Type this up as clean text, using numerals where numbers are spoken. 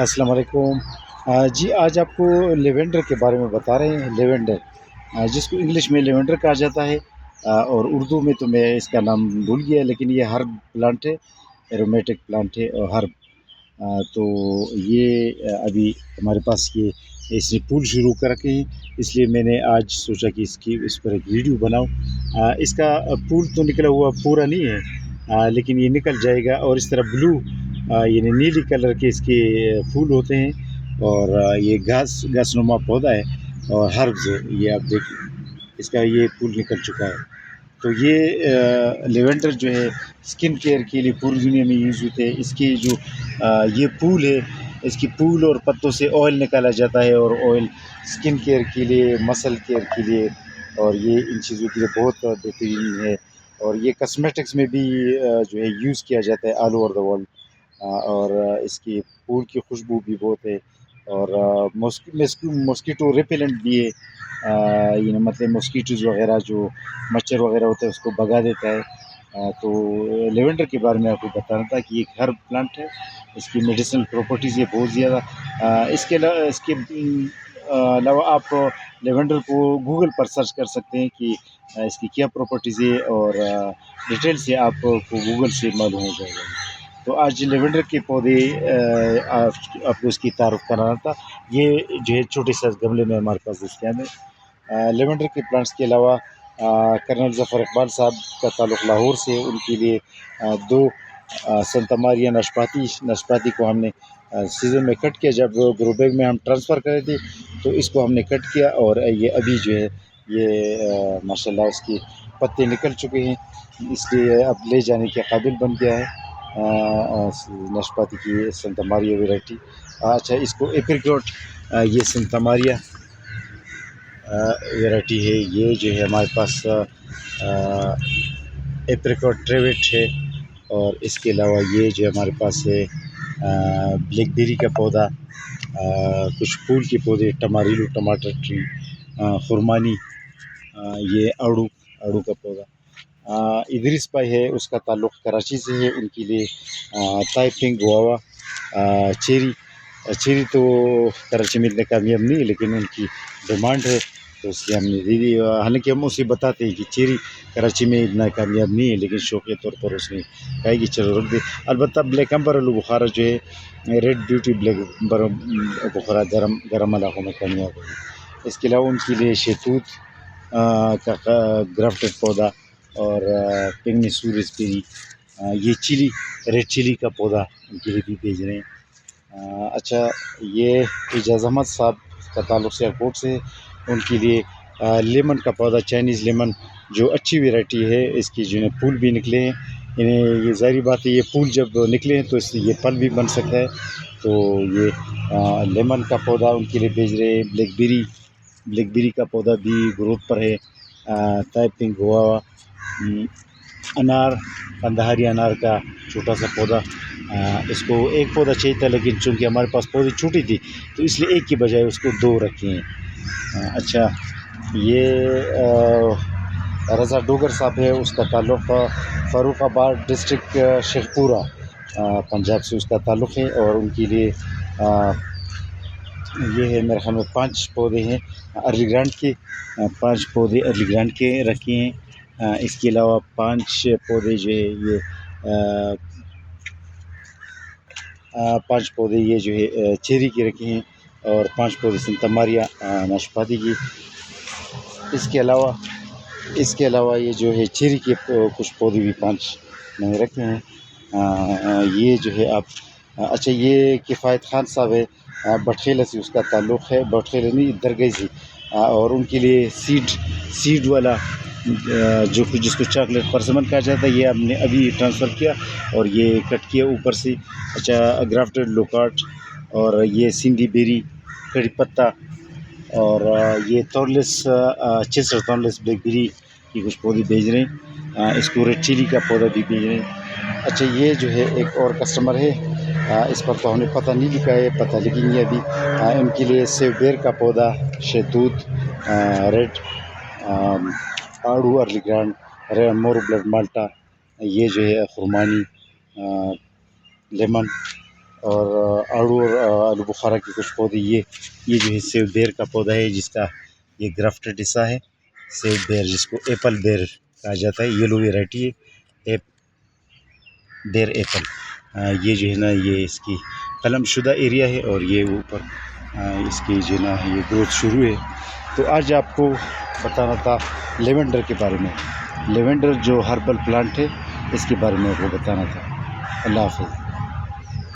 السلام علیکم۔ جی آج آپ کو لیونڈر کے بارے میں بتا رہے ہیں۔ لیونڈر جس کو انگلش میں لیونڈر کہا جاتا ہے، اور اردو میں تو میں اس کا نام بھول گیا، لیکن یہ ہرب پلانٹ ہے، ایرومیٹک پلانٹ ہے اور ہرب۔ تو یہ ابھی ہمارے پاس یہ اس نے پھول شروع کر رکھے ہیں، اس لیے میں نے آج سوچا کہ اس پر ایک ویڈیو بناؤں۔ اس کا پھول تو نکلا ہوا پورا نہیں ہے، لیکن یہ نکل جائے گا، اور اس طرح بلو یعنی نیلی کلر کے اس کے پھول ہوتے ہیں، اور یہ گھاس نما پودا ہے اور ہربز ہے۔ یہ آپ دیکھیں، اس کا یہ پھول نکل چکا ہے۔ تو یہ لیونڈر جو ہے اسکن کیئر کے لیے پوری دنیا میں یوز ہوتے ہیں۔ اس کی جو یہ پھول ہے، اس کی پھول اور پتوں سے آئل نکالا جاتا ہے، اور آئل اسکن کیئر کے لیے، مسل کیئر کے لیے، اور یہ ان چیزوں کے لیے بہت بہترین ہے۔ اور یہ کاسمیٹکس میں بھی جو ہے یوز کیا جاتا ہے آل اوور دا ورلڈ، اور اس کی پھول کی خوشبو بھی بہت ہے، اور ماسکیٹو ریپیلنٹ بھی ہے، یعنی مطلب ماسکیٹوز وغیرہ جو مچھر وغیرہ ہوتا ہے اس کو بھگا دیتا ہے۔ تو لیونڈر کے بارے میں آپ کو بتانا تھا کہ ایک ہرب پلانٹ ہے، اس کی میڈیسنل پراپرٹیز ہے بہت زیادہ۔ اس کے علاوہ آپ لیونڈر کو گوگل پر سرچ کر سکتے ہیں کہ اس کی کیا پراپرٹیز ہے، اور ڈیٹیل سے آپ کو گوگل سے معلوم ہو جائے گا۔ تو آج لیونڈر کے پودے آپ کو اس کی تعارف کرانا تھا۔ یہ جو ہے چھوٹے سا گملے میں ہمارے پاس دستیاب ہے۔ لیونڈر کے پلانٹس کے علاوہ کرنل ظفر اقبال صاحب کا تعلق لاہور سے، ان کے لیے دو سنتا ماریا نشپاتی کو ہم نے سیزن میں کٹ کیا، جب گرو بیگ میں ہم ٹرانسفر کرے تھے تو اس کو ہم نے کٹ کیا، اور یہ ابھی جو ہے یہ ماشاءاللہ اس کی پتے نکل چکے ہیں، اس لیے اب لے جانے کے قابل بن گیا ہے نشپاتی کی سنتا ماریا ویرائٹی۔ اچھا، اس کو ایپریکوٹ، یہ سنتا ماریا ویرائٹی ہے، یہ جو ہے ہمارے پاس ایپریکوٹ ٹریوٹ ہے، اور اس کے علاوہ یہ جو ہمارے پاس ہے بلیک بیری کا پودا، کچھ پھول کے پودے، ٹماریلو ٹماٹر ٹری، خرمانی، یہ آڑو کا پودا۔ ادریس پائی ہے، اس کا تعلق کراچی سے ہے، ان کے لیے تائپنگ گواوا، چیری تو کراچی میں اتنے کامیاب نہیں ہے، لیکن ان کی ڈیمانڈ ہے تو اس لیے ہم نے دے دی۔ حالانکہ ہم اسے بتاتے ہیں کہ چیری کراچی میں اتنا کامیاب نہیں ہے، لیکن شوقیہ طور پر اس نے کہا کہ چلو رکھ دے۔ البتہ بلیک امبر بخارا جو ہے، ریڈ بیوٹی بلیک امبر بخارا گرم علاقوں میں کامیاب ہے۔ اس کے علاوہ ان کے لیے شہتوت کا گرافٹڈ پودا، اور پنگنی ریسپیری، یہ ریڈ چلی کا پودا ان کے لیے بھی بھیج رہے ہیں۔ اچھا، یہ اعجاز احمد صاحب کا تعلق سیالکوٹ سے، ان کے لیے لیمن کا پودا، چائنیز لیمن، جو اچھی ویرائٹی ہے، اس کی جو ہے پھول بھی نکلے ہیں، انہیں یہ ظاہری بات ہے، یہ پھول جب نکلے ہیں تو اس سے یہ پھل بھی بن سکتا ہے، تو یہ لیمن کا پودا ان کے لیے بھیج رہے ہیں۔ بلیک بیری کا پودا بھی گروتھ پر ہے، تائپنگ گواوا، انار، کندہاری انار کا چھوٹا سا پودا، اس کو ایک پودا چاہیے تھا، لیکن چونکہ ہمارے پاس پودے چھوٹی تھی تو اس لیے ایک کی بجائے اس کو دو رکھے ہیں۔ اچھا، یہ رضا ڈوگر صاحب ہے، اس کا تعلق فاروق آباد ڈسٹرکٹ شیخ پورہ پنجاب سے اس کا تعلق ہے، اور ان کے لیے یہ ہے میرے خیال میں 5 پودے ہیں ارلی گرانٹ کے، 5 پودے ارلی گرانٹ کے رکھے ہیں۔ اس کے علاوہ 5 پودے جو ہے یہ 5 پودے یہ جو ہے چیری کے رکھے ہیں، اور 5 پودے سنتا ماریا ناشپاتی کی۔ اس کے علاوہ یہ جو ہے چیری کے کچھ پودے بھی 5 میں نے رکھے ہیں۔ یہ جو ہے آپ اچھا، یہ کفایت خان صاحب ہے، بٹخیلہ سے اس کا تعلق ہے، بٹخیلہ نہیں درگئی سے، اور ان کے لیے سیڈ والا جس کو چاکلیٹ پرسمن کہا جاتا ہے، یہ ہم نے ابھی ٹرانسفر کیا اور یہ کٹ کیا اوپر سے۔ اچھا، گرافٹڈ لوکارٹ، اور یہ سندھی بیری، کڑی پتہ، اور یہ چیسر تھورنلیس بلیک بیری کی کچھ پودے بھیج رہے ہیں۔ اس کو ریڈ چلی کا پودا بھی بھیج رہے ہیں۔ اچھا، یہ جو ہے ایک اور کسٹمر ہے، اس پر تو ہم نے پتہ نہیں لکھا ہے، پتہ لکھیں گے ابھی۔ ان کے لیے سیو بیر کا پودا، شہتوت، ریڈ آڑو ارلی گرانڈ، مور بلڈ مالٹا، یہ جو ہے خرمانی، لیمن، اور آڑو اور آلو بخارا کے کچھ پودے. یہ جو ہے سیب بیر کا پودا ہے جس کا یہ گرافٹڈ حصہ ہے. سیب بیر جس کو ایپل بیر کہا جاتا ہے، یلو ویرائٹی ہے بیر ایپل. یہ جو ہے نا یہ اس کی قلم شدہ ایریا ہے اور یہ اوپر اس کی جو ہے نا یہ گروتھ شروع ہے. تو آج آپ کو بتانا تھا لیونڈر کے بارے میں. لیونڈر جو ہربل پلانٹ ہے اس کے بارے میں آپ کو بتانا تھا. اللہ حافظ.